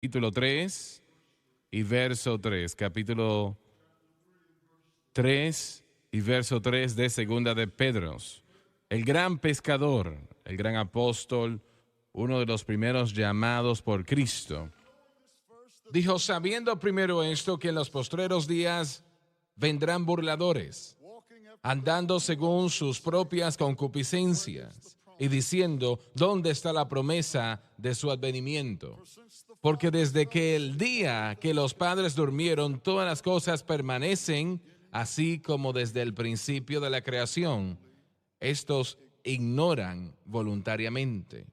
capítulo 3 y verso 3. Capítulo 3 y verso 3 de Segunda de Pedro. El gran pescador, el gran apóstol, uno de los primeros llamados por Cristo, dijo, sabiendo primero esto, que en los postreros días vendrán burladores, andando según sus propias concupiscencias, y diciendo, ¿dónde está la promesa de su advenimiento? Porque desde que el día que los padres durmieron, todas las cosas permanecen, así como desde el principio de la creación. Estos ignoran voluntariamente.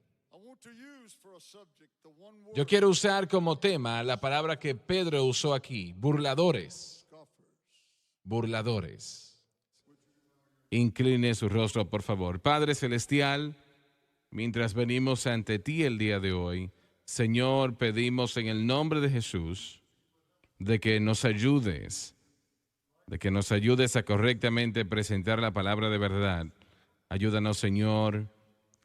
Yo quiero usar como tema la palabra que Pedro usó aquí, burladores. Burladores. Incline su rostro, por favor. Padre Celestial, mientras venimos ante ti el día de hoy, Señor, pedimos en el nombre de Jesús de que nos ayudes a correctamente presentar la palabra de verdad. Ayúdanos, Señor,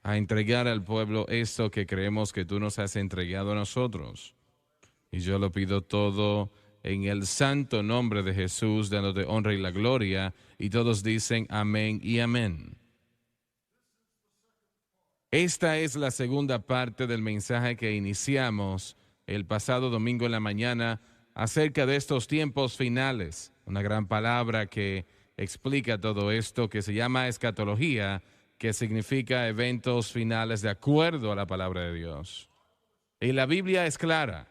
a entregar al pueblo esto que creemos que tú nos has entregado a nosotros. Y yo lo pido todo en el santo nombre de Jesús, dándote honra y la gloria. Y todos dicen amén y amén. Esta es la segunda parte del mensaje que iniciamos el pasado domingo en la mañana acerca de estos tiempos finales. Una gran palabra que explica todo esto, que se llama escatología, que significa eventos finales de acuerdo a la palabra de Dios. Y la Biblia es clara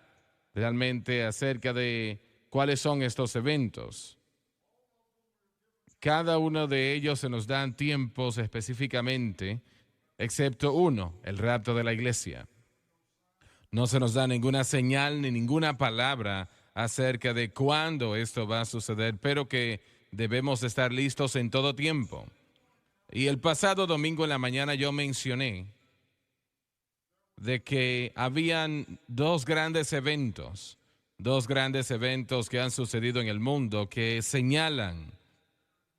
realmente acerca de cuáles son estos eventos. Cada uno de ellos se nos dan tiempos específicamente, excepto uno, el rapto de la iglesia. No se nos da ninguna señal ni ninguna palabra acerca de cuándo esto va a suceder, pero que debemos estar listos en todo tiempo. Y el pasado domingo en la mañana yo mencioné de que habían dos grandes eventos que han sucedido en el mundo que señalan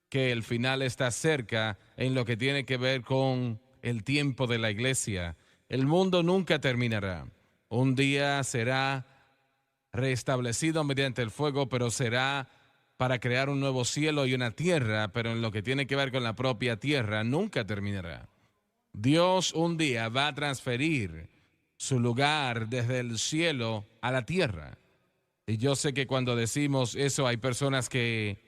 que el final está cerca en lo que tiene que ver con el tiempo de la iglesia. El mundo nunca terminará. Un día será restablecido mediante el fuego, pero será para crear un nuevo cielo y una tierra, pero en lo que tiene que ver con la propia tierra nunca terminará. Dios un día va a transferir su lugar desde el cielo a la tierra. Y yo sé que cuando decimos eso hay personas que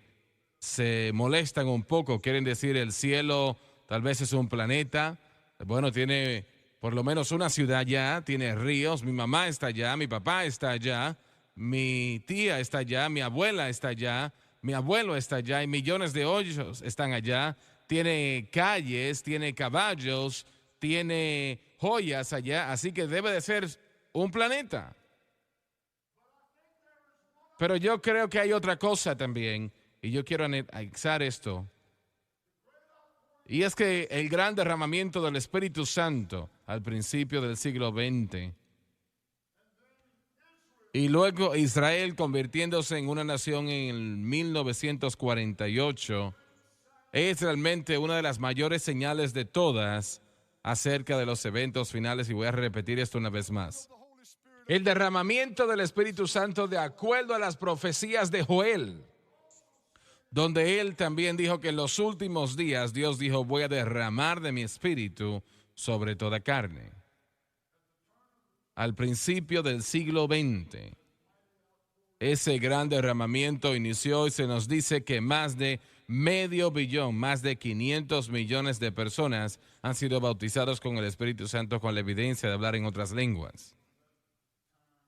se molestan un poco, quieren decir el cielo tal vez es un planeta. Bueno, tiene por lo menos una ciudad ya, tiene ríos, mi mamá está allá, mi papá está allá, mi tía está allá, mi abuela está allá, mi abuelo está allá y millones de hoyos están allá. Tiene calles, tiene caballos, tiene joyas allá, así que debe de ser un planeta. Pero yo creo que hay otra cosa también, y yo quiero anexar esto. Y es que el gran derramamiento del Espíritu Santo al principio del siglo XX, y luego Israel convirtiéndose en una nación en 1948, es realmente una de las mayores señales de todas acerca de los eventos finales, y voy a repetir esto una vez más. El derramamiento del Espíritu Santo de acuerdo a las profecías de Joel, donde él también dijo que en los últimos días Dios dijo, voy a derramar de mi espíritu sobre toda carne. Al principio del siglo XX, ese gran derramamiento inició y se nos dice que más de medio billón, más de 500 millones de personas han sido bautizados con el Espíritu Santo con la evidencia de hablar en otras lenguas.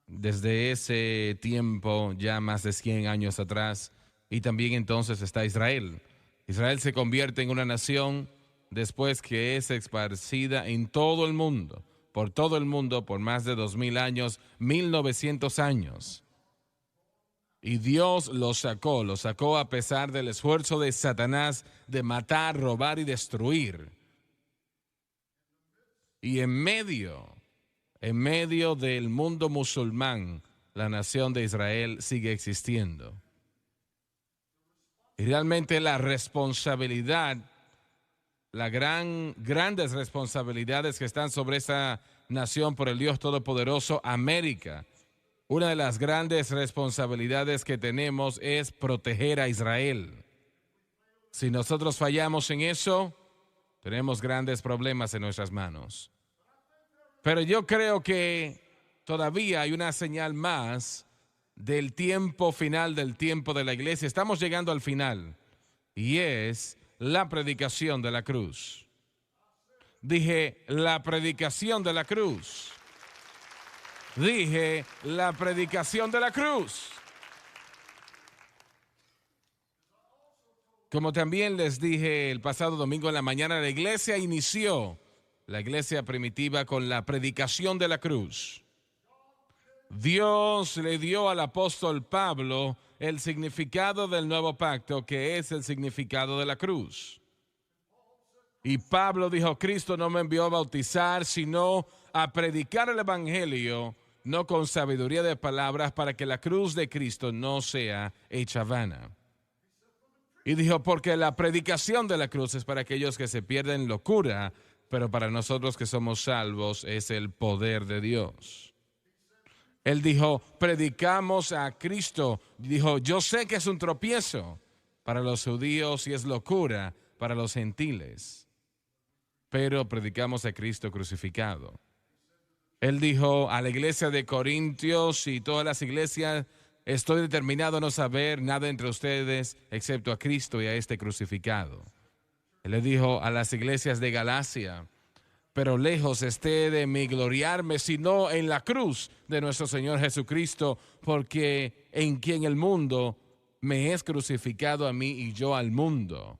Desde ese tiempo, ya más de 100 años atrás, y también entonces está Israel. Israel se convierte en una nación después que es esparcida en todo el mundo, por más de 2000 años, 1900 años. Y Dios los sacó a pesar del esfuerzo de Satanás de matar, robar y destruir. Y en medio del mundo musulmán, la nación de Israel sigue existiendo. Y realmente la responsabilidad, grandes responsabilidades que están sobre esa nación por el Dios Todopoderoso, América, una de las grandes responsabilidades que tenemos es proteger a Israel. Si nosotros fallamos en eso, tenemos grandes problemas en nuestras manos. Pero yo creo que todavía hay una señal más del tiempo final, del tiempo de la iglesia. Estamos llegando al final y es la predicación de la cruz. Dije, la predicación de la cruz. Dije, la predicación de la cruz. Como también les dije el pasado domingo en la mañana, la iglesia inició, la iglesia primitiva, con la predicación de la cruz. Dios le dio al apóstol Pablo el significado del nuevo pacto, que es el significado de la cruz. Y Pablo dijo, Cristo no me envió a bautizar, sino a predicar el evangelio, no con sabiduría de palabras, para que la cruz de Cristo no sea hecha vana. Y dijo, porque la predicación de la cruz es para aquellos que se pierden locura, pero para nosotros que somos salvos es el poder de Dios. Él dijo, predicamos a Cristo. Dijo, yo sé que es un tropiezo para los judíos y es locura para los gentiles, pero predicamos a Cristo crucificado. Él dijo a la iglesia de Corintios y todas las iglesias, estoy determinado a no saber nada entre ustedes excepto a Cristo y a este crucificado. Él le dijo a las iglesias de Galacia, pero lejos esté de mí gloriarme, sino en la cruz de nuestro Señor Jesucristo, porque en quien el mundo me es crucificado a mí y yo al mundo.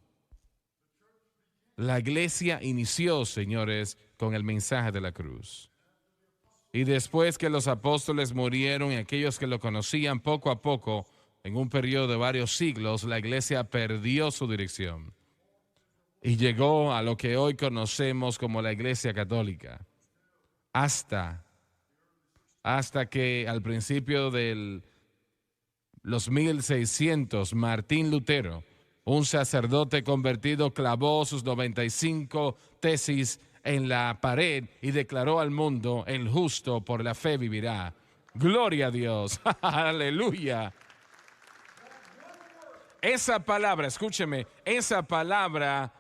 La iglesia inició, señores, con el mensaje de la cruz. Y después que los apóstoles murieron y aquellos que lo conocían, poco a poco, en un periodo de varios siglos, la iglesia perdió su dirección y llegó a lo que hoy conocemos como la Iglesia Católica. Hasta que al principio de los 1600, Martín Lutero, un sacerdote convertido, clavó sus 95 tesis en la pared y declaró al mundo, el justo por la fe vivirá. Gloria a Dios. Aleluya. Esa palabra, escúcheme, esa palabra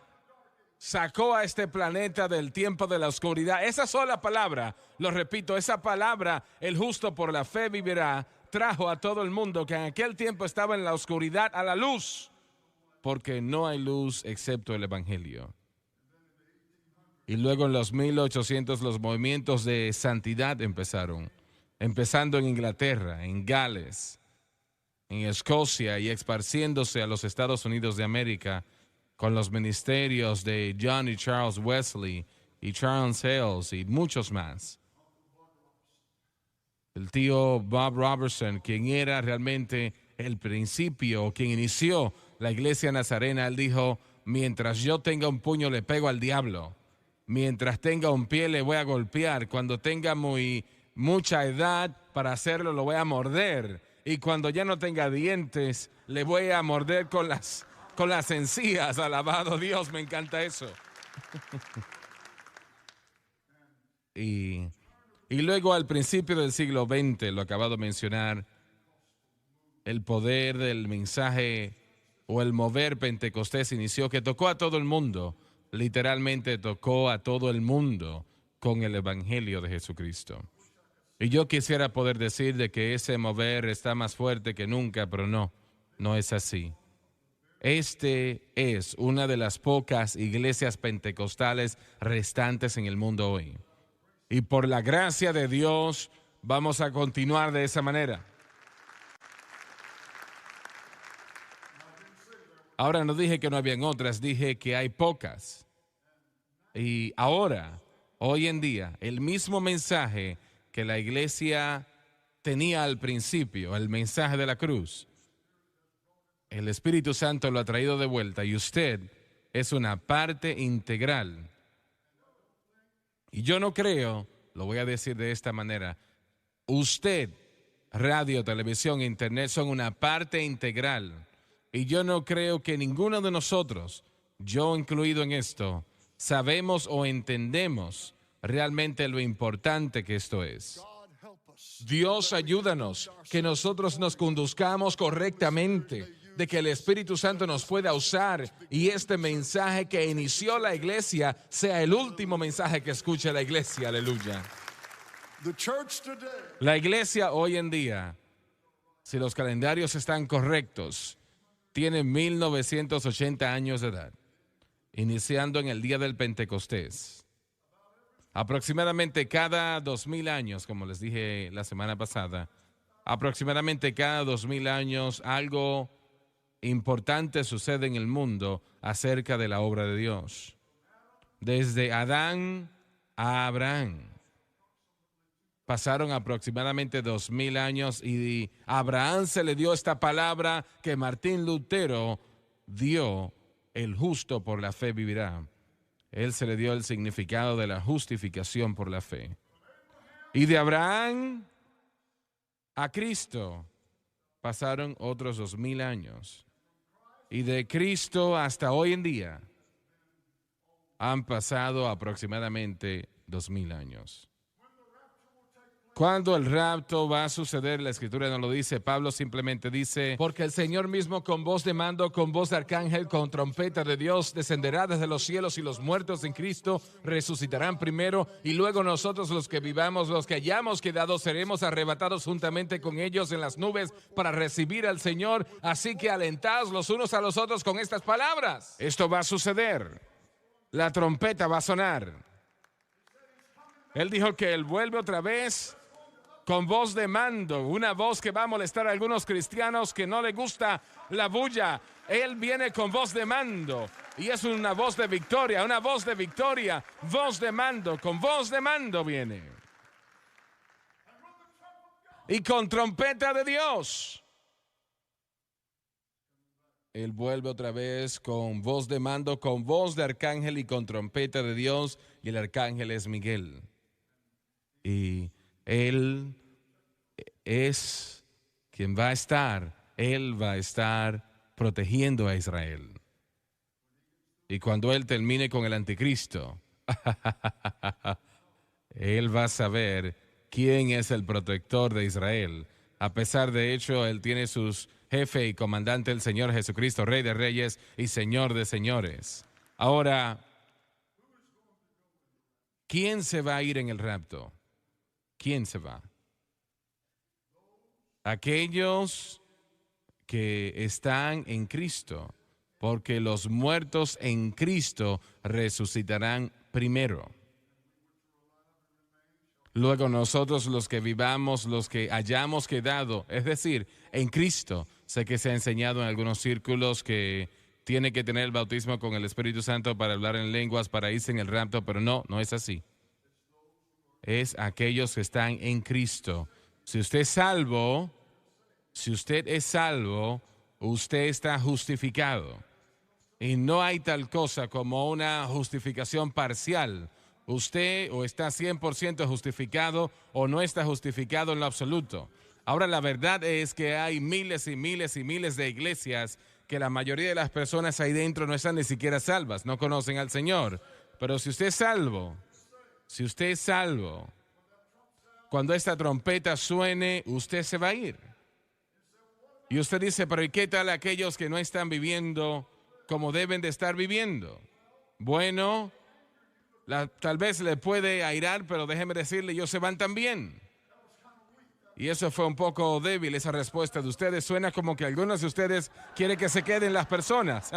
sacó a este planeta del tiempo de la oscuridad. Esa sola palabra, lo repito, esa palabra, el justo por la fe vivirá, trajo a todo el mundo que en aquel tiempo estaba en la oscuridad a la luz, porque no hay luz excepto el evangelio. Y luego en los 1800 los movimientos de santidad empezaron, empezando en Inglaterra, en Gales, en Escocia y esparciéndose a los Estados Unidos de América con los ministerios de John y Charles Wesley y Charles Hales y muchos más. El tío Bob Robertson, quien era realmente el principio, quien inició la iglesia nazarena, él dijo, mientras yo tenga un puño le pego al diablo. Mientras tenga un pie le voy a golpear. Cuando tenga mucha edad para hacerlo lo voy a morder. Y cuando ya no tenga dientes le voy a morder con las encías. Alabado Dios, me encanta eso. Y luego al principio del siglo XX, lo acabo de mencionar, el poder del mensaje o el mover Pentecostés inició, que tocó a todo el mundo. Literalmente tocó a todo el mundo con el evangelio de Jesucristo. Y yo quisiera poder decir de que ese mover está más fuerte que nunca, pero no es así. Este es una de las pocas iglesias pentecostales restantes en el mundo hoy. Y por la gracia de Dios vamos a continuar de esa manera. Ahora no dije que no habían otras, dije que hay pocas. Y ahora, hoy en día, el mismo mensaje que la iglesia tenía al principio, el mensaje de la cruz, el Espíritu Santo lo ha traído de vuelta y usted es una parte integral. Y yo no creo, lo voy a decir de esta manera, usted, radio, televisión, internet son una parte integral. Y yo no creo que ninguno de nosotros, yo incluido en esto, sabemos o entendemos realmente lo importante que esto es. Dios, ayúdanos, que nosotros nos conduzcamos correctamente, de que el Espíritu Santo nos pueda usar y este mensaje que inició la iglesia sea el último mensaje que escuche la iglesia. Aleluya. La iglesia hoy en día, si los calendarios están correctos, tiene 1980 años de edad, iniciando en el día del Pentecostés. Aproximadamente cada 2000 años, como les dije la semana pasada, aproximadamente cada 2000 años algo importante sucede en el mundo acerca de la obra de Dios. Desde Adán a Abraham pasaron aproximadamente 2000 años y a Abraham se le dio esta palabra que Martín Lutero dio: el justo por la fe vivirá. Él se le dio el significado de la justificación por la fe. Y de Abraham a Cristo pasaron otros 2000 años. Y de Cristo hasta hoy en día han pasado aproximadamente 2000 años. ¿Cuándo el rapto va a suceder? La Escritura no lo dice. Pablo simplemente dice: porque el Señor mismo con voz de mando, con voz de arcángel, con trompeta de Dios, descenderá desde los cielos, y los muertos en Cristo resucitarán primero, y luego nosotros los que vivamos, los que hayamos quedado, seremos arrebatados juntamente con ellos en las nubes para recibir al Señor. Así que alentaos los unos a los otros con estas palabras. Esto va a suceder. La trompeta va a sonar. Él dijo que Él vuelve otra vez con voz de mando, una voz que va a molestar a algunos cristianos que no les gusta la bulla. Él viene con voz de mando y es una voz de victoria, voz de mando, con voz de mando viene. Y con trompeta de Dios. Él vuelve otra vez con voz de mando, con voz de arcángel y con trompeta de Dios, y el arcángel es Miguel. Y Él es quien va a estar, Él va a estar protegiendo a Israel. Y cuando Él termine con el anticristo, Él va a saber quién es el protector de Israel. A pesar de hecho, Él tiene sus jefe y comandante, el Señor Jesucristo, Rey de Reyes y Señor de Señores. Ahora, ¿quién se va a ir en el rapto? ¿Quién se va? Aquellos que están en Cristo, porque los muertos en Cristo resucitarán primero. Luego nosotros, los que vivamos, los que hayamos quedado, es decir, en Cristo. Sé que se ha enseñado en algunos círculos que tiene que tener el bautismo con el Espíritu Santo para hablar en lenguas, para irse en el rapto, pero no es así. Es aquellos que están en Cristo. Si usted es salvo, usted está justificado. Y no hay tal cosa como una justificación parcial. Usted o está 100% justificado o no está justificado en lo absoluto. Ahora, la verdad es que hay miles y miles y miles de iglesias que la mayoría de las personas ahí dentro no están ni siquiera salvas, no conocen al Señor. Pero si usted es salvo, cuando esta trompeta suene, usted se va a ir. Y usted dice: pero ¿y qué tal aquellos que no están viviendo como deben de estar viviendo? Bueno, tal vez le puede airar, pero déjeme decirle, ellos se van también. Y eso fue un poco débil, esa respuesta de ustedes. Suena como que algunos de ustedes quieren que se queden las personas.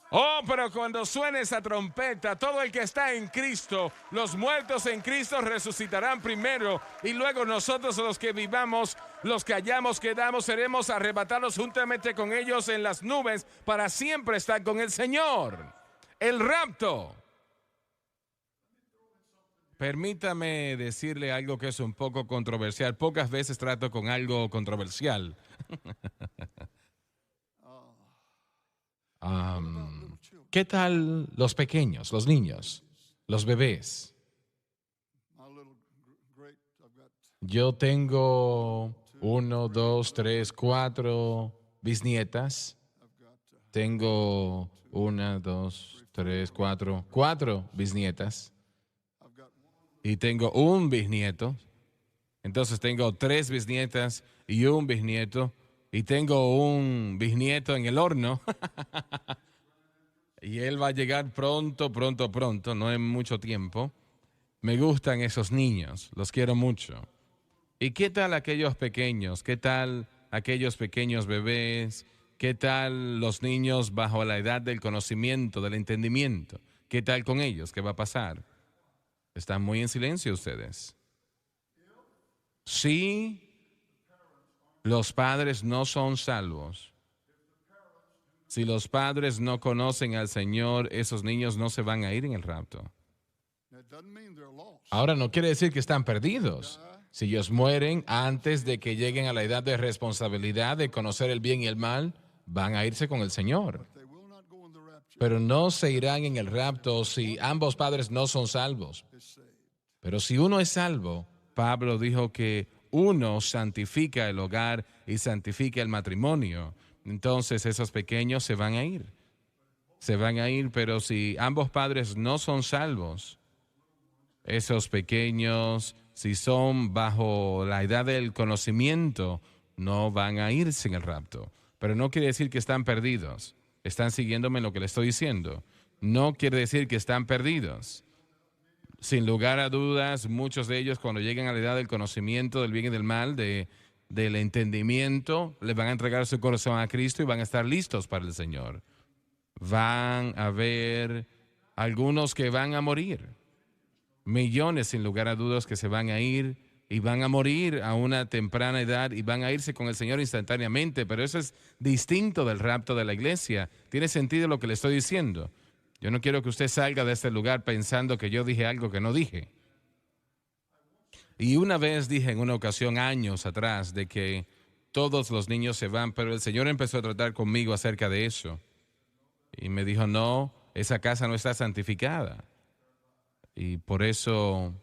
Oh, pero cuando suene esa trompeta, todo el que está en Cristo, los muertos en Cristo resucitarán primero, y luego nosotros, los que vivamos, los que hayamos quedado, seremos arrebatados juntamente con ellos en las nubes para siempre estar con el Señor. El rapto. Permítame decirle algo que es un poco controversial. Pocas veces trato con algo controversial. ¿Qué tal los pequeños, los niños, los bebés? Yo tengo 1, 2, 3, 4 bisnietas. Tengo 1, 2, 3, 4 bisnietas. y tengo un bisnieto. Entonces tengo 3 bisnietas y un bisnieto. Y tengo un bisnieto en el horno. Y él va a llegar pronto, pronto, pronto, no en mucho tiempo. Me gustan esos niños, los quiero mucho. ¿Y qué tal aquellos pequeños? ¿Qué tal aquellos pequeños bebés? ¿Qué tal los niños bajo la edad del conocimiento, del entendimiento? ¿Qué tal con ellos? ¿Qué va a pasar? Están muy en silencio ustedes. Si los padres no son salvos, si los padres no conocen al Señor, esos niños no se van a ir en el rapto. Ahora no quiere decir que están perdidos. Si ellos mueren antes de que lleguen a la edad de responsabilidad de conocer el bien y el mal, van a irse con el Señor. Pero no se irán en el rapto si ambos padres no son salvos. Pero si uno es salvo, Pablo dijo que uno santifica el hogar y santifica el matrimonio. Entonces esos pequeños se van a ir. Se van a ir, pero si ambos padres no son salvos, esos pequeños, si son bajo la edad del conocimiento, no van a irse en el rapto. Pero no quiere decir que están perdidos. ¿Están siguiéndome en lo que le estoy diciendo? No quiere decir que están perdidos. Sin lugar a dudas, muchos de ellos cuando lleguen a la edad del conocimiento del bien y del mal, del entendimiento, les van a entregar su corazón a Cristo y van a estar listos para el Señor. Van a haber algunos que van a morir. Millones, sin lugar a dudas, que se van a ir y van a morir a una temprana edad y van a irse con el Señor instantáneamente, pero eso es distinto del rapto de la iglesia. ¿Tiene sentido lo que le estoy diciendo? Yo no quiero que usted salga de este lugar pensando que yo dije algo que no dije. Y una vez dije en una ocasión, años atrás, de que todos los niños se van, pero el Señor empezó a tratar conmigo acerca de eso. Y me dijo, no, esa casa no está santificada. Y por eso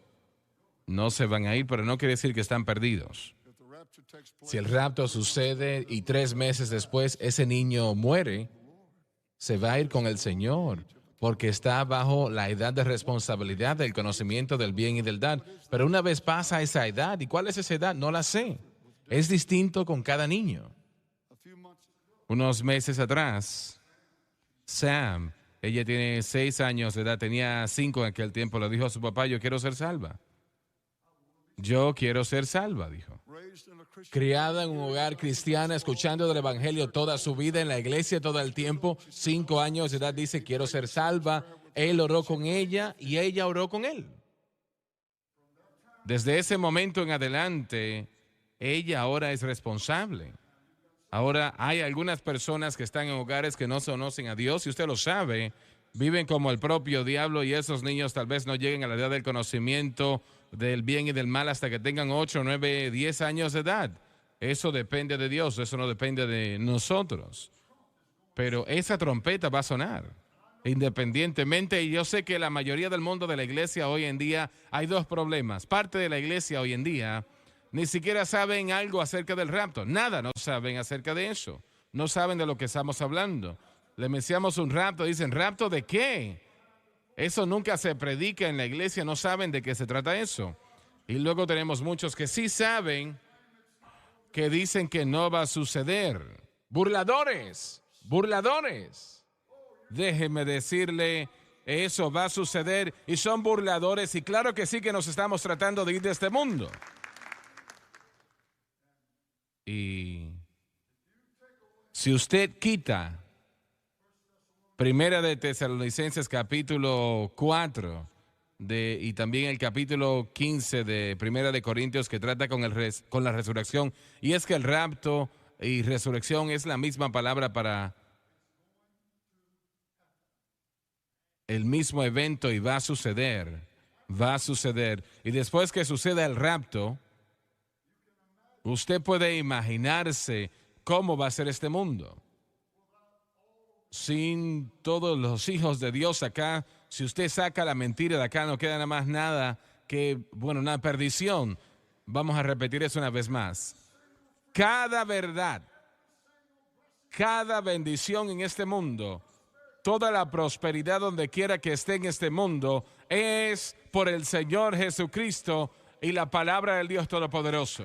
no se van a ir, pero no quiere decir que están perdidos. Si el rapto sucede y 3 meses después ese niño muere, se va a ir con el Señor, porque está bajo la edad de responsabilidad del conocimiento del bien y del mal. Pero una vez pasa esa edad, ¿y cuál es esa edad? No la sé. Es distinto con cada niño. Unos meses atrás, Sam, ella tiene 6 años de edad, tenía 5 en aquel tiempo, le dijo a su papá, yo quiero ser salva. Yo quiero ser salva, dijo. Criada en un hogar cristiano, escuchando del Evangelio toda su vida, en la iglesia todo el tiempo, 5 años de edad, dice, quiero ser salva. Él oró con ella y ella oró con él. Desde ese momento en adelante, ella ahora es responsable. Ahora hay algunas personas que están en hogares que no conocen a Dios, y usted lo sabe, viven como el propio diablo, y esos niños tal vez no lleguen a la edad del conocimiento del bien y del mal hasta que tengan 8, 9, 10 años de edad. Eso depende de Dios, eso no depende de nosotros. Pero esa trompeta va a sonar, independientemente, y yo sé que la mayoría del mundo de la iglesia hoy en día hay 2 problemas. Parte de la iglesia hoy en día ni siquiera saben algo acerca del rapto, nada, no saben acerca de eso, no saben de lo que estamos hablando. Le mencionamos un rapto, dicen, ¿rapto de qué? Eso nunca se predica en la iglesia, no saben de qué se trata eso. Y luego tenemos muchos que sí saben, que dicen que no va a suceder. Burladores, burladores. Déjeme decirle, eso va a suceder y son burladores, y claro que sí que nos estamos tratando de ir de este mundo. Y si usted quita Primera de Tesalonicenses capítulo 4 y también el capítulo 15 de Primera de Corintios, que trata con la resurrección, y es que el rapto y resurrección es la misma palabra para el mismo evento, y va a suceder, va a suceder. Y después que suceda el rapto, usted puede imaginarse cómo va a ser este mundo. Sin todos los hijos de Dios acá, si usted saca la mentira de acá, no queda nada más nada que, bueno, una perdición. Vamos a repetir eso una vez más. Cada verdad, cada bendición en este mundo, toda la prosperidad donde quiera que esté en este mundo, es por el Señor Jesucristo y la palabra del Dios Todopoderoso.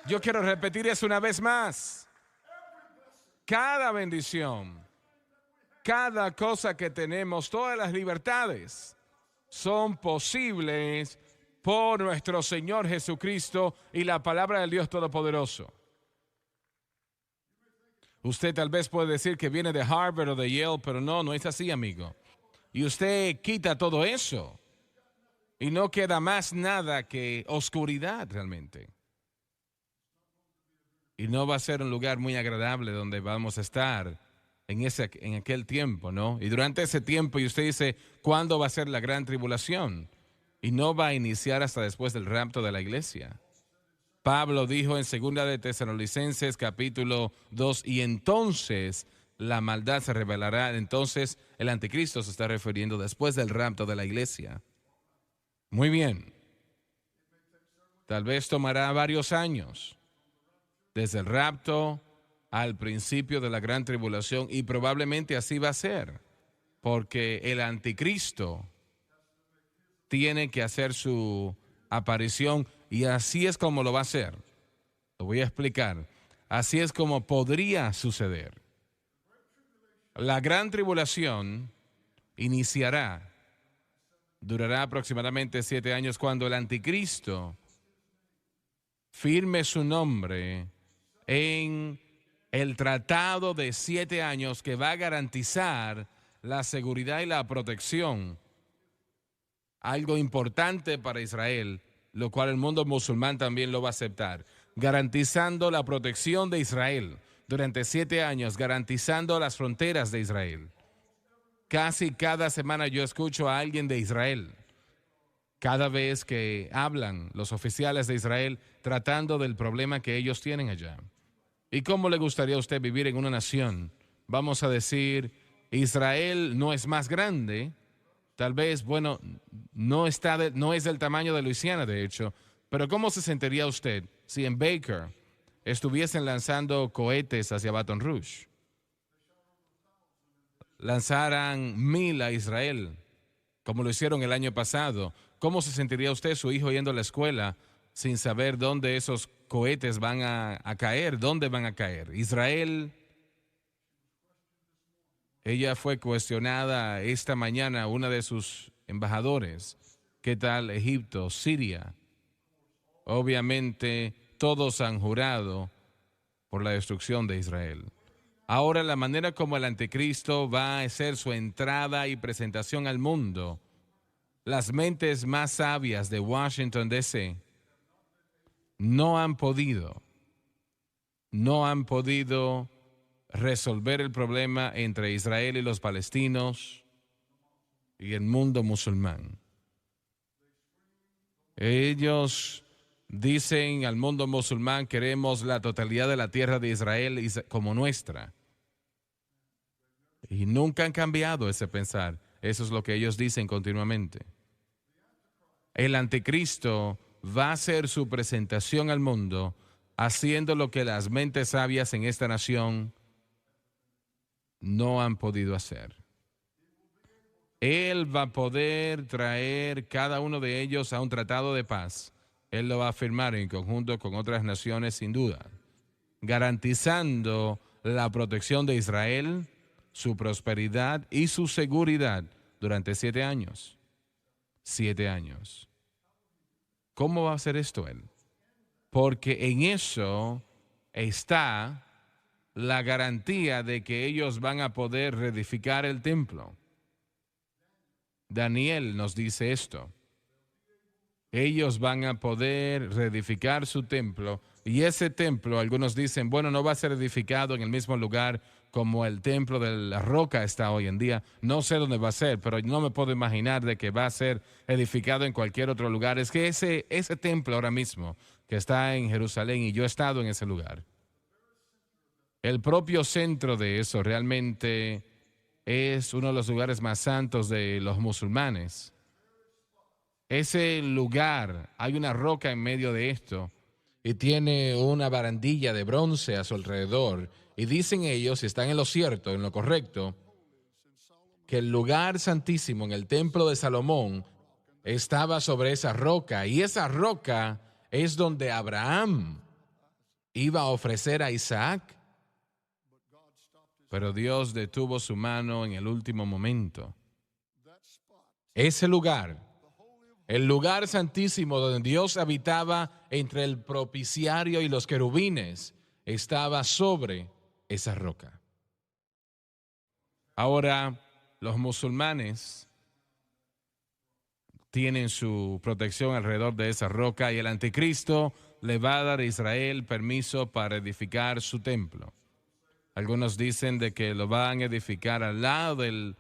Yo quiero repetir eso una vez más. Cada bendición, cada cosa que tenemos, todas las libertades son posibles por nuestro Señor Jesucristo y la palabra del Dios Todopoderoso. Usted tal vez puede decir que viene de Harvard o de Yale, pero no es así, amigo. Y usted quita todo eso y no queda más nada que oscuridad realmente. Y no va a ser un lugar muy agradable donde vamos a estar en aquel tiempo, ¿no? Y durante ese tiempo, y usted dice, ¿cuándo va a ser la gran tribulación? Y no va a iniciar hasta después del rapto de la iglesia. Pablo dijo en 2 de Tesalonicenses capítulo 2, y entonces la maldad se revelará. Entonces el anticristo se está refiriendo después del rapto de la iglesia. Muy bien. Tal vez tomará varios años, desde el rapto al principio de la gran tribulación, y probablemente así va a ser, porque el anticristo tiene que hacer su aparición, y así es como lo va a hacer. Lo voy a explicar. Así es como podría suceder. La gran tribulación iniciará, durará aproximadamente 7 años, cuando el anticristo firme su nombre en el tratado de 7 años que va a garantizar la seguridad y la protección. Algo importante para Israel, lo cual el mundo musulmán también lo va a aceptar, garantizando la protección de Israel durante 7 años, garantizando las fronteras de Israel. Casi cada semana yo escucho a alguien de Israel, cada vez que hablan los oficiales de Israel, tratando del problema que ellos tienen allá. ¿Y cómo le gustaría a usted vivir en una nación? Vamos a decir, Israel no es más grande, tal vez, bueno, no es del tamaño de Luisiana, de hecho, pero ¿cómo se sentiría usted si en Baker estuviesen lanzando cohetes hacia Baton Rouge? Lanzaran 1,000 a Israel, como lo hicieron el año pasado. ¿Cómo se sentiría usted, su hijo, yendo a la escuela sin saber dónde esos cohetes van a caer? ¿Dónde van a caer? Israel, ella fue cuestionada esta mañana, una de sus embajadores. ¿Qué tal Egipto, Siria? Obviamente todos han jurado por la destrucción de Israel. Ahora la manera como el anticristo va a hacer su entrada y presentación al mundo, las mentes más sabias de Washington, D.C. no han podido resolver el problema entre Israel y los palestinos y el mundo musulmán. Ellos dicen al mundo musulmán, queremos la totalidad de la tierra de Israel como nuestra. Y nunca han cambiado ese pensar. Eso es lo que ellos dicen continuamente. El anticristo va a hacer su presentación al mundo haciendo lo que las mentes sabias en esta nación no han podido hacer. Él va a poder traer cada uno de ellos a un tratado de paz. Él lo va a firmar en conjunto con otras naciones sin duda, garantizando la protección de Israel, su prosperidad y su seguridad durante 7 años. 7 años. ¿Cómo va a hacer esto él? Porque en eso está la garantía de que ellos van a poder reedificar el templo. Daniel nos dice esto. Ellos van a poder reedificar su templo, y ese templo, algunos dicen, bueno, no va a ser edificado en el mismo lugar como el templo de la roca está hoy en día. No sé dónde va a ser, pero no me puedo imaginar de que va a ser edificado en cualquier otro lugar. Es que ese templo ahora mismo que está en Jerusalén, y yo he estado en ese lugar, el propio centro de eso realmente es uno de los lugares más santos de los musulmanes. Ese lugar, hay una roca en medio de esto y tiene una barandilla de bronce a su alrededor. Y dicen ellos, si están en lo cierto, en lo correcto, que el lugar santísimo en el templo de Salomón estaba sobre esa roca, y esa roca es donde Abraham iba a ofrecer a Isaac. Pero Dios detuvo su mano en el último momento. Ese lugar, el lugar santísimo donde Dios habitaba entre el propiciario y los querubines, estaba sobre esa roca. Ahora, los musulmanes tienen su protección alrededor de esa roca y el anticristo le va a dar a Israel permiso para edificar su templo. Algunos dicen de que lo van a edificar al lado del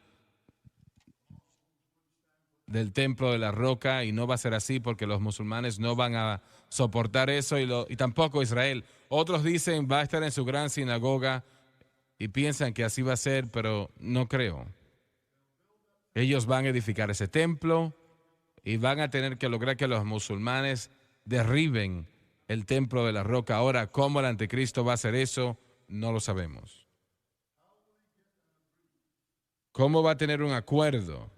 templo de la roca, y no va a ser así porque los musulmanes no van a soportar eso, y tampoco Israel. Otros dicen va a estar en su gran sinagoga y piensan que así va a ser, pero no creo. Ellos van a edificar ese templo y van a tener que lograr que los musulmanes derriben el templo de la roca. Ahora, ¿cómo el anticristo va a hacer eso? No lo sabemos. ¿Cómo va a tener un acuerdo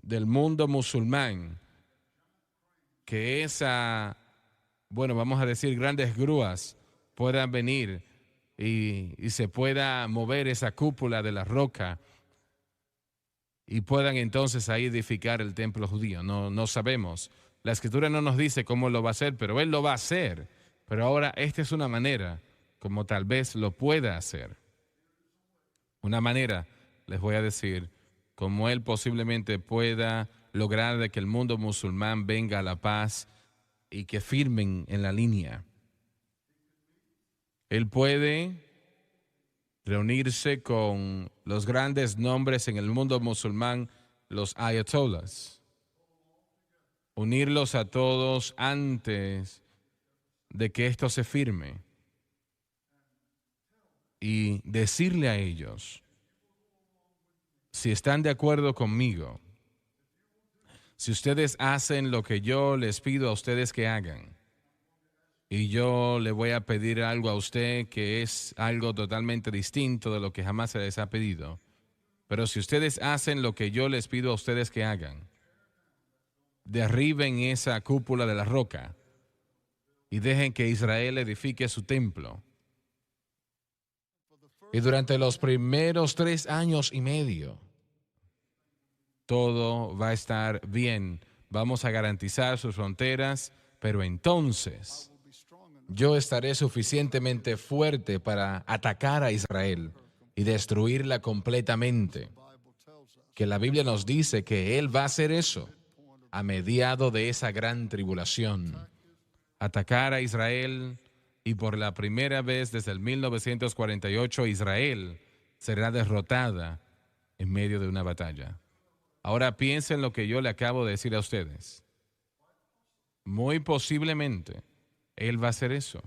del mundo musulmán que vamos a decir, grandes grúas puedan venir y se pueda mover esa cúpula de la roca y puedan entonces ahí edificar el templo judío? No sabemos. La Escritura no nos dice cómo lo va a hacer, pero Él lo va a hacer. Pero ahora esta es una manera como tal vez lo pueda hacer. Una manera, les voy a decir, como Él posiblemente pueda lograr de que el mundo musulmán venga a la paz y que firmen en la línea. Él puede reunirse con los grandes nombres en el mundo musulmán, los ayatollahs, unirlos a todos antes de que esto se firme y decirle a ellos, si están de acuerdo conmigo, si ustedes hacen lo que yo les pido a ustedes que hagan, y yo le voy a pedir algo a usted que es algo totalmente distinto de lo que jamás se les ha pedido. Pero si ustedes hacen lo que yo les pido a ustedes que hagan, derriben esa cúpula de la roca y dejen que Israel edifique su templo. Y durante los primeros 3 años y medio, todo va a estar bien. Vamos a garantizar sus fronteras, pero entonces yo estaré suficientemente fuerte para atacar a Israel y destruirla completamente. Que la Biblia nos dice que Él va a hacer eso a mediado de esa gran tribulación. Atacar a Israel, y por la primera vez desde el 1948 Israel será derrotada en medio de una batalla. Ahora piensen lo que yo le acabo de decir a ustedes. Muy posiblemente Él va a hacer eso.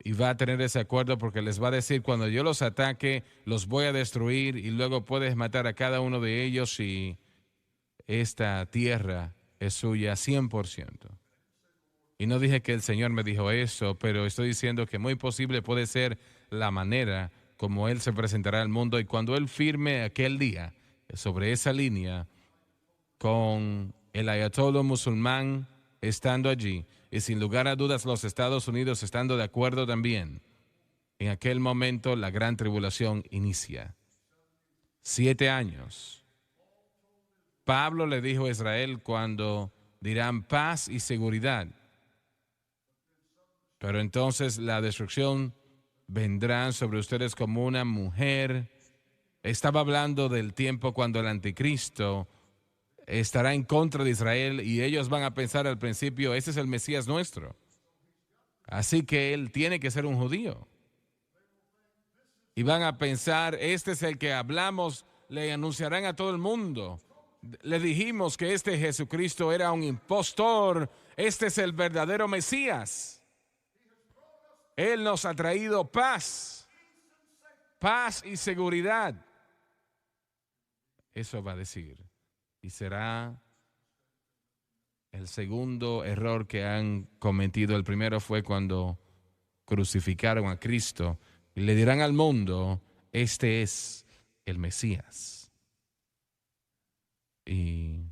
Y va a tener ese acuerdo porque les va a decir, cuando yo los ataque, los voy a destruir y luego puedes matar a cada uno de ellos y esta tierra es suya 100%. Y no dije que el Señor me dijo eso, pero estoy diciendo que muy posible puede ser la manera como Él se presentará al mundo, y cuando Él firme aquel día sobre esa línea con el ayatollah musulmán estando allí, y sin lugar a dudas los Estados Unidos estando de acuerdo también, en aquel momento la gran tribulación inicia. 7 años. Pablo le dijo a Israel cuando dirán paz y seguridad, pero entonces la destrucción vendrá sobre ustedes como una mujer. Estaba hablando del tiempo cuando el anticristo estará en contra de Israel y ellos van a pensar al principio, ese es el Mesías nuestro. Así que él tiene que ser un judío. Y van a pensar, este es el que hablamos, le anunciarán a todo el mundo. Le dijimos que este Jesucristo era un impostor, este es el verdadero Mesías. Él nos ha traído paz y seguridad. Eso va a decir. Y será el segundo error que han cometido. El primero fue cuando crucificaron a Cristo y le dirán al mundo, este es el Mesías. Y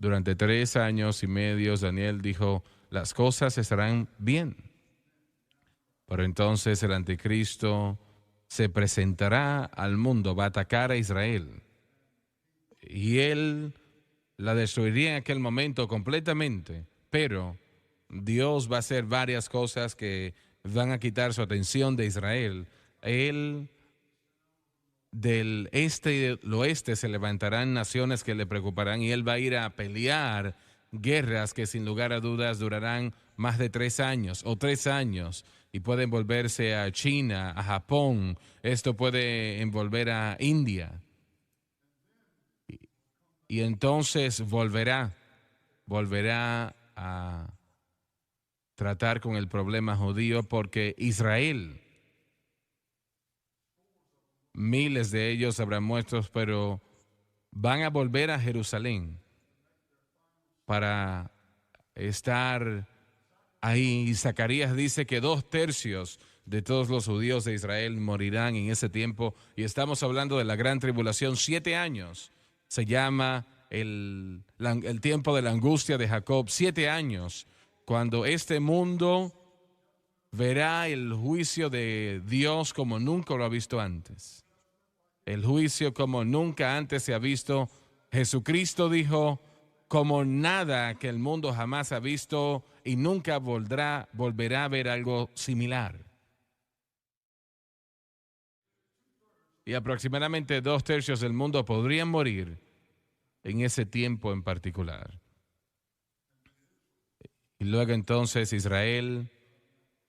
Durante 3 años y medio, Daniel dijo, las cosas estarán bien. Pero entonces el anticristo se presentará al mundo, va a atacar a Israel. Y él la destruiría en aquel momento completamente. Pero Dios va a hacer varias cosas que van a quitar su atención de Israel. Él, del este y del oeste se levantarán naciones que le preocuparán y él va a ir a pelear guerras que sin lugar a dudas durarán más de 3 años o 3 años y pueden volverse a China, a Japón, esto puede envolver a India. Y entonces volverá a tratar con el problema judío porque Israel, miles de ellos habrán muertos, pero van a volver a Jerusalén para estar ahí. Y Zacarías dice que 2/3 de todos los judíos de Israel morirán en ese tiempo. Y estamos hablando de la gran tribulación, 7 años. Se llama el tiempo de la angustia de Jacob, 7 años, cuando este mundo verá el juicio de Dios como nunca lo ha visto antes. El juicio como nunca antes se ha visto. Jesucristo dijo, como nada que el mundo jamás ha visto y nunca volverá a ver algo similar. Y aproximadamente 2/3 del mundo podrían morir en ese tiempo en particular. Y luego entonces Israel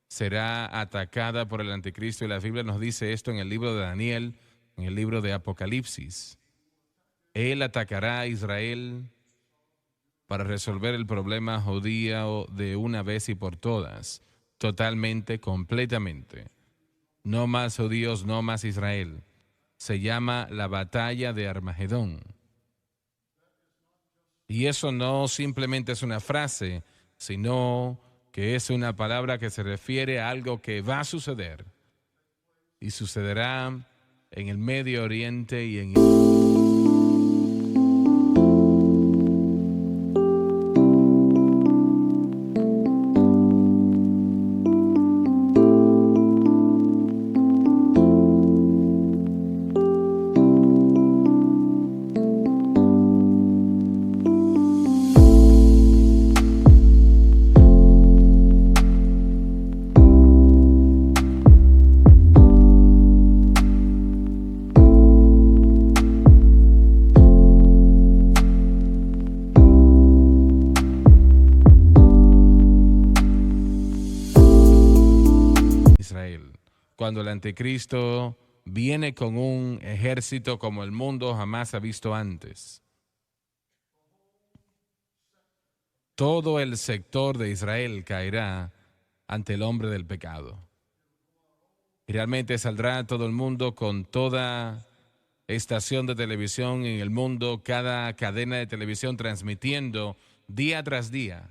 será atacada por el anticristo y la Biblia nos dice esto en el libro de Daniel, en el libro de Apocalipsis. Él atacará a Israel para resolver el problema judío de una vez y por todas, totalmente, completamente. No más judíos, no más Israel. Se llama la batalla de Armagedón. Y eso no simplemente es una frase, sino que es una palabra que se refiere a algo que va a suceder. Y sucederá en el Medio Oriente y en cuando el anticristo viene con un ejército como el mundo jamás ha visto antes. Todo el sector de Israel caerá ante el hombre del pecado. Y realmente saldrá todo el mundo con toda estación de televisión en el mundo, cada cadena de televisión transmitiendo día tras día.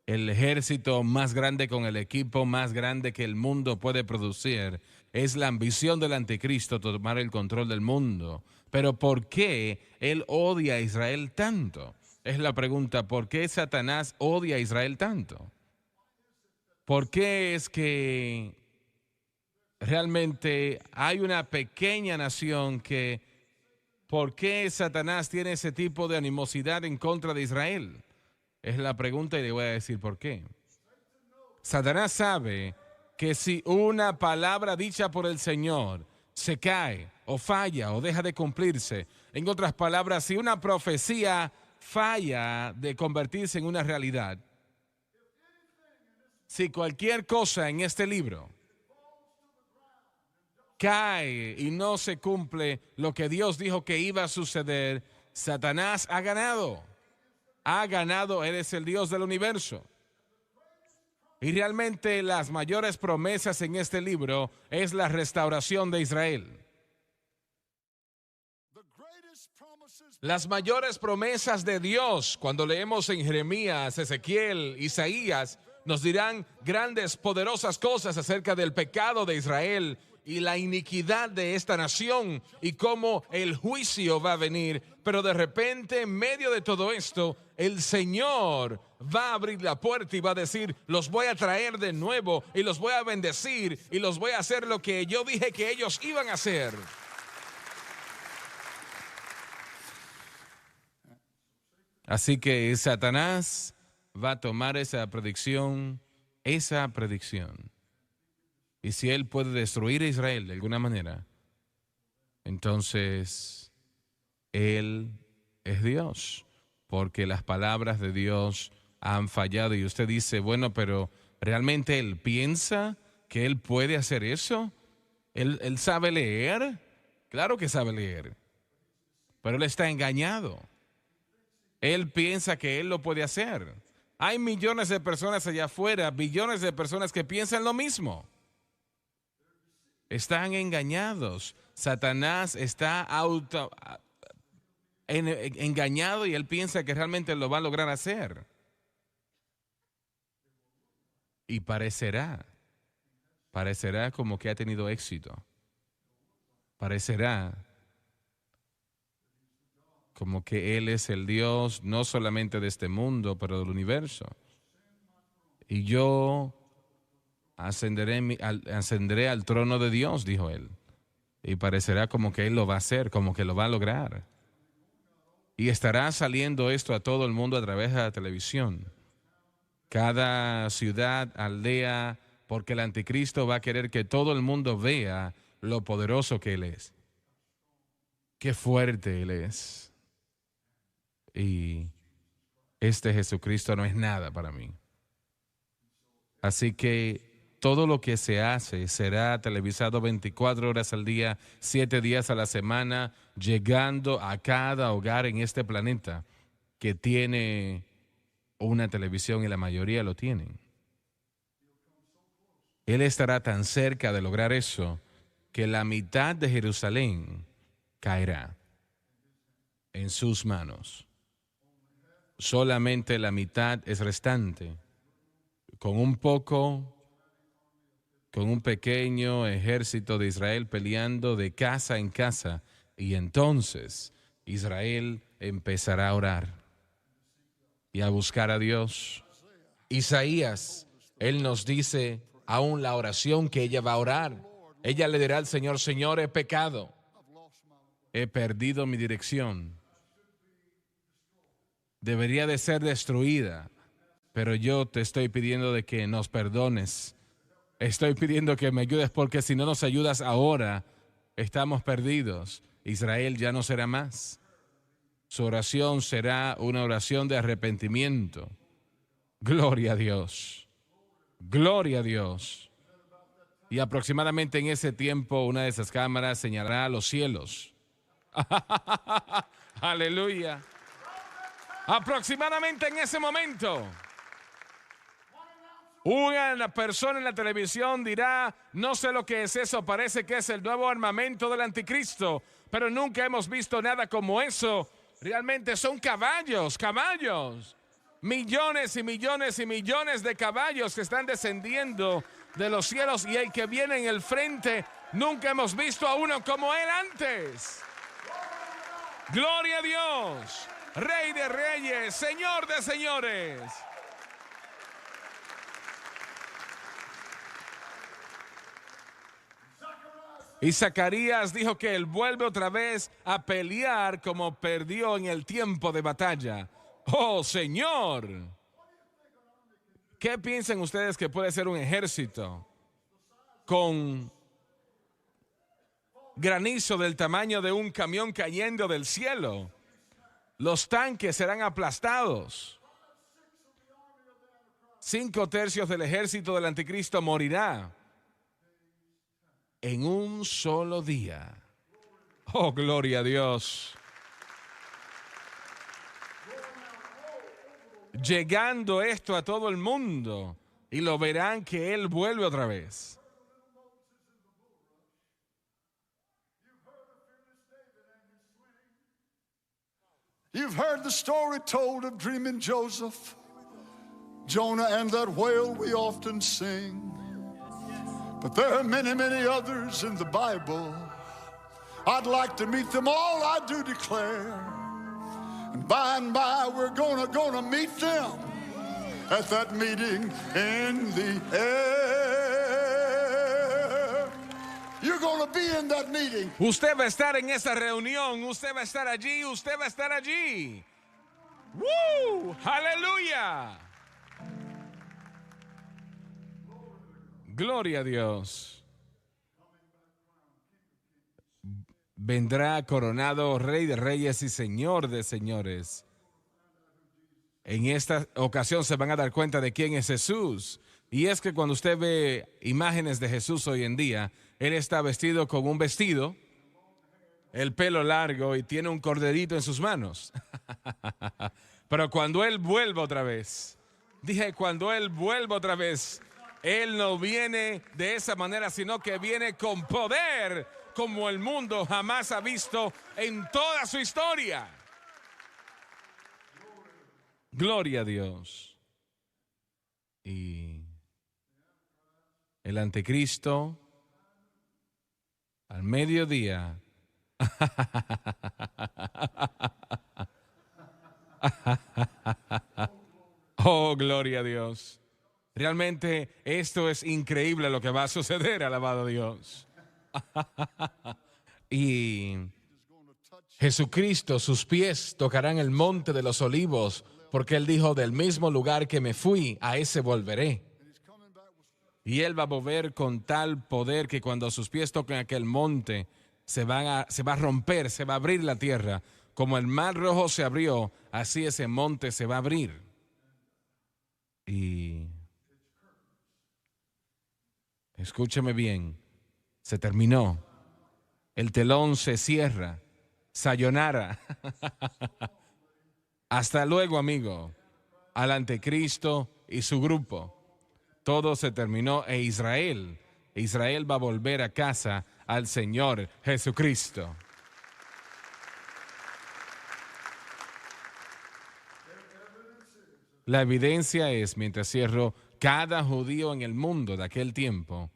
El ejército más grande con el equipo más grande que el mundo puede producir. Es la ambición del anticristo tomar el control del mundo. Pero ¿por qué él odia a Israel tanto? Es la pregunta, ¿por qué Satanás odia a Israel tanto? ¿Por qué es que realmente hay una pequeña nación que, ¿por qué Satanás tiene ese tipo de animosidad en contra de Israel? Es la pregunta y le voy a decir por qué. Satanás sabe que si una palabra dicha por el Señor se cae o falla o deja de cumplirse, en otras palabras, si una profecía falla de convertirse en una realidad, si cualquier cosa en este libro cae y no se cumple lo que Dios dijo que iba a suceder, Satanás ha ganado. Ha ganado, eres el Dios del universo. Y realmente las mayores promesas en este libro es la restauración de Israel. Las mayores promesas de Dios, cuando leemos en Jeremías, Ezequiel, Isaías, nos dirán grandes, poderosas cosas acerca del pecado de Israel y la iniquidad de esta nación y cómo el juicio va a venir. Pero de repente, en medio de todo esto, el Señor va a abrir la puerta y va a decir: los voy a traer de nuevo y los voy a bendecir y los voy a hacer lo que yo dije que ellos iban a hacer. Así que Satanás va a tomar esa predicción. Y si él puede destruir a Israel de alguna manera, entonces él es Dios, porque las palabras de Dios han fallado. Y usted dice: bueno, pero ¿realmente él piensa que él puede hacer eso? ¿Él sabe leer? Claro que sabe leer, pero él está engañado. Él piensa que él lo puede hacer. Hay millones de personas allá afuera, billones de personas que piensan lo mismo. Están engañados. Satanás está engañado y él piensa que realmente lo va a lograr hacer. Y parecerá como que ha tenido éxito. Parecerá como que él es el Dios no solamente de este mundo, pero del universo. Y yo ascenderé al trono de Dios, dijo él. Y parecerá como que él lo va a hacer, como que lo va a lograr. Y estará saliendo esto a todo el mundo a través de la televisión. Cada ciudad, aldea, porque el anticristo va a querer que todo el mundo vea lo poderoso que él es. Qué fuerte él es. Y este Jesucristo no es nada para mí. Así que todo lo que se hace será televisado 24 horas al día, 7 días a la semana, llegando a cada hogar en este planeta que tiene una televisión, y la mayoría lo tienen. Él estará tan cerca de lograr eso que la mitad de Jerusalén caerá en sus manos. Solamente la mitad es restante, con un pequeño ejército de Israel peleando de casa en casa, y entonces Israel empezará a orar y a buscar a Dios. Isaías, él nos dice aún la oración que ella va a orar. Ella le dirá al Señor: Señor, he pecado, he perdido mi dirección. Debería de ser destruida, pero yo te estoy pidiendo de que nos perdones. Estoy pidiendo que me ayudes, porque si no nos ayudas ahora, estamos perdidos. Israel ya no será más. Su oración será una oración de arrepentimiento. Gloria a Dios. Gloria a Dios. Y aproximadamente en ese tiempo, una de esas cámaras señalará a los cielos. Aleluya. Aproximadamente en ese momento, una persona en la televisión dirá: no sé lo que es eso, parece que es el nuevo armamento del anticristo, pero nunca hemos visto nada como eso. Realmente son caballos. Millones y millones y millones de caballos que están descendiendo de los cielos, y el que viene en el frente, nunca hemos visto a uno como él antes. Gloria a Dios. Rey de reyes, Señor de señores. Y Zacarías dijo que él vuelve otra vez a pelear como perdió en el tiempo de batalla. ¡Oh, Señor! ¿Qué piensan ustedes que puede ser un ejército con granizo del tamaño de un camión cayendo del cielo? Los tanques serán aplastados. 5/3 del ejército del anticristo morirá en un solo día. Oh, gloria a Dios. Llegando esto a todo el mundo, y lo verán que él vuelve otra vez. You've heard the story told of dreaming Joseph, Jonah and that whale we often sing. But there are many, many others in the Bible. I'd like to meet them all, I do declare. And by, we're gonna meet them at that meeting in the air. You're gonna be in that meeting. Usted va a estar en esa reunión, usted va a estar allí, usted va a estar allí. ¡Woo! ¡Aleluya! Gloria a Dios. Vendrá coronado Rey de Reyes y Señor de Señores. En esta ocasión se van a dar cuenta de quién es Jesús. Y es que cuando usted ve imágenes de Jesús hoy en día, Él está vestido con un vestido, el pelo largo y tiene un corderito en sus manos. Pero cuando Él vuelva otra vez, cuando Él vuelva otra vez, Él no viene de esa manera, sino que viene con poder como el mundo jamás ha visto en toda su historia. Gloria a Dios. Y el anticristo al mediodía oh, gloria a Dios. Realmente esto es increíble lo que va a suceder, alabado a Dios. Y Jesucristo, sus pies tocarán el monte de los olivos, porque Él dijo, del mismo lugar que me fui, a ese volveré. Y Él va a mover con tal poder que cuando sus pies toquen aquel monte, se va a romper, se va a abrir la tierra. Como el mar Rojo se abrió, así ese monte se va a abrir. Y escúcheme bien, se terminó. El telón se cierra. Sayonara. Hasta luego, amigo. Al anticristo y su grupo. Todo se terminó Israel va a volver a casa al Señor Jesucristo. La evidencia es, mientras cierro, cada judío en el mundo de aquel tiempo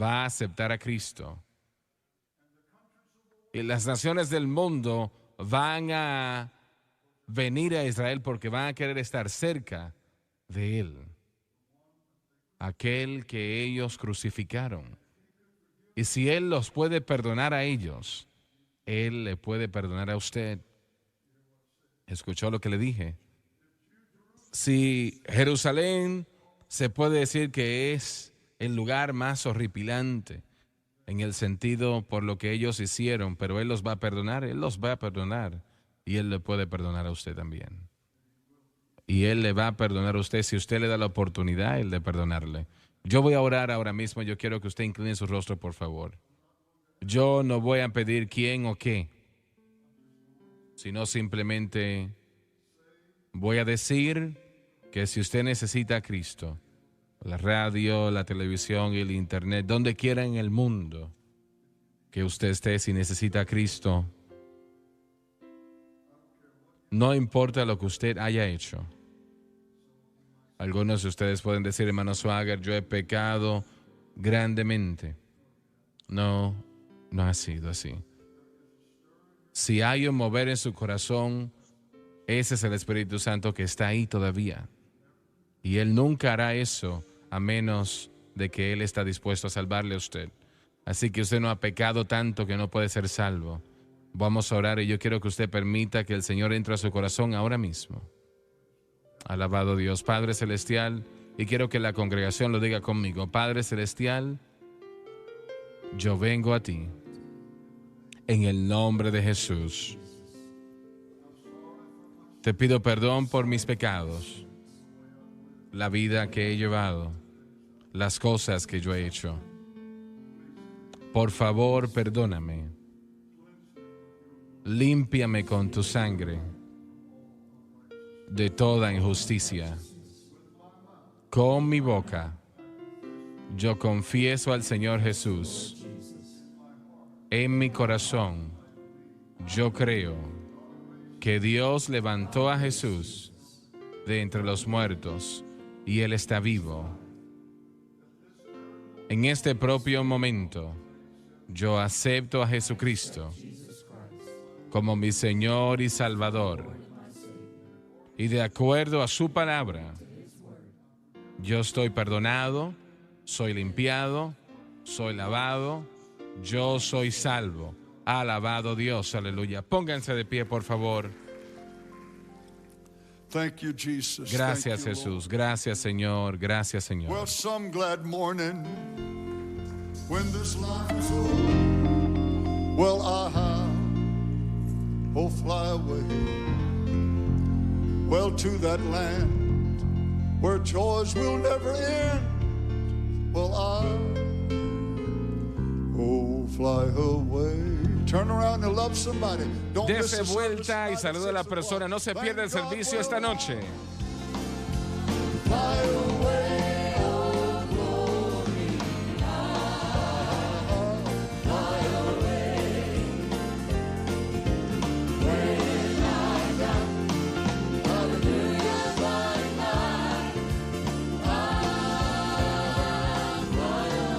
va a aceptar a Cristo. Y las naciones del mundo van a venir a Israel porque van a querer estar cerca de Él, aquel que ellos crucificaron. Y si Él los puede perdonar a ellos, Él le puede perdonar a usted. ¿Escuchó lo que le dije? Si Jerusalén se puede decir que es el lugar más horripilante en el sentido por lo que ellos hicieron, pero Él los va a perdonar, Él los va a perdonar y Él le puede perdonar a usted también. Y Él le va a perdonar a usted si usted le da la oportunidad, Él de perdonarle. Yo voy a orar ahora mismo, yo quiero que usted incline su rostro, por favor. Yo no voy a pedir quién o qué, sino simplemente voy a decir que si usted necesita a Cristo, la radio, la televisión y el internet, donde quiera en el mundo que usted esté, si necesita a Cristo, no importa lo que usted haya hecho. Algunos de ustedes pueden decir, hermano Swagger, yo he pecado grandemente. No ha sido así. Si hay un mover en su corazón, ese es el Espíritu Santo que está ahí todavía. Y Él nunca hará eso a menos de que Él está dispuesto a salvarle a usted. Así que usted no ha pecado tanto que no puede ser salvo. Vamos a orar y yo quiero que usted permita que el Señor entre a su corazón ahora mismo. Alabado Dios, Padre Celestial, y quiero que la congregación lo diga conmigo. Padre Celestial, yo vengo a ti en el nombre de Jesús. Te pido perdón por mis pecados, la vida que he llevado, las cosas que yo he hecho. Por favor, perdóname. Límpiame con tu sangre de toda injusticia. Con mi boca, yo confieso al Señor Jesús. En mi corazón, yo creo que Dios levantó a Jesús de entre los muertos y Él está vivo. En este propio momento, yo acepto a Jesucristo como mi Señor y Salvador. Y de acuerdo a su palabra, yo estoy perdonado, soy limpiado, soy lavado, yo soy salvo. Alabado Dios, aleluya. Pónganse de pie, por favor. Thank you, Jesus. Gracias, Thank you, Jesús. Lord. Gracias, Señor. Gracias, Señor. Well, some glad morning when this life is over, well, oh, fly away, well, to that land where joys will never end. Well, oh, fly away. Turn around and love somebody. Don't miss Dese the service vuelta y tonight. saluda a la persona. No se pierda el servicio esta noche. Fly away, oh glory. Fly away. When I die, hallelujah, fly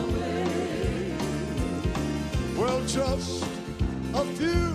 away. Well, just a few